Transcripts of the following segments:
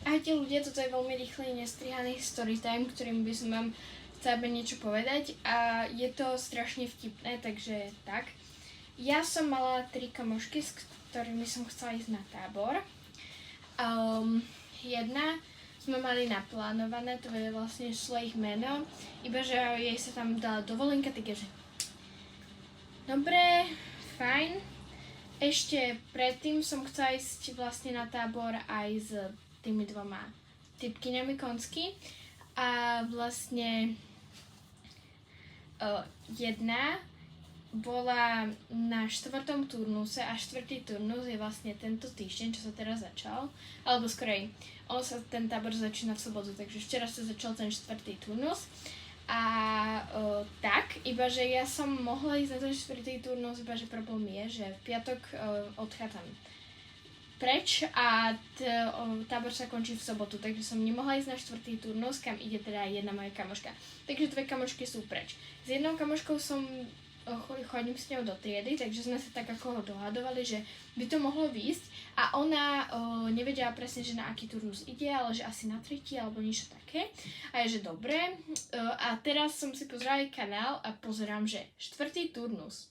Ahojte ľudia, toto je veľmi rýchly nestrihaný storytime, ktorým by som vám chcela niečo povedať a je to strašne vtipné, takže tak. Ja som mala 3 kamošky, s ktorými som chcela ísť na tábor. Jedna sme mali naplánované, to je vlastne šlo ich meno, iba že jej sa tam dala dovolenka, takže dobre, fajn. Ešte predtým som chcela ísť vlastne na tábor aj s tými 2 typkyňami konsky a vlastne jedna bola na 4. turnuse a 4. turnus je vlastne tento týždeň, čo sa teraz začal, alebo skorej, ten tábor začína v sobotu, takže včera sa začal ten 4. turnus a tak, iba že ja som mohla ísť na ten 4. turnus, iba že problém je, že v piatok odchádzam preč a tábor sa končí v sobotu, takže som nemohla ísť na 4. turnus, kam ide teda jedna moja kamoška. Takže 2 kamošky sú preč. S jednou kamoškou chodím s ňou do triedy, takže sme sa tak ako dohadovali, že by to mohlo výjsť a ona nevedela presne, že na aký turnus ide, ale že asi na 3. alebo niečo také. A je, že dobre. A teraz som si pozerala kanál a pozerám, že 4. turnus.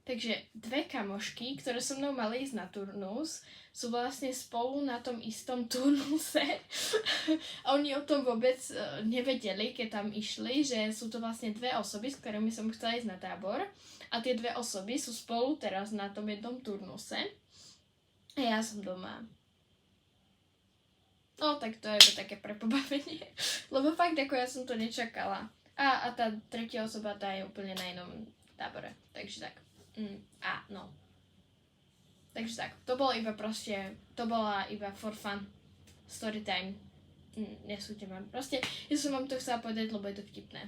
Takže 2 kamošky, ktoré so mnou mali ísť na turnus, sú vlastne spolu na tom istom turnuse. A oni o tom vôbec nevedeli, keď tam išli, že sú to vlastne 2 osoby, s ktorými som chcela ísť na tábor. A tie 2 osoby sú spolu teraz na tom jednom turnuse. A ja som doma. No, tak to je také pre pobavenie. Lebo fakt, ako ja som to nečakala. A tá 3. osoba, tá je úplne na inom tábore. Takže tak. No. Takže tak, to bola iba for fun story time. Nesúďte ma. Proste, ja som vám to chcela povedať, lebo je to vtipné.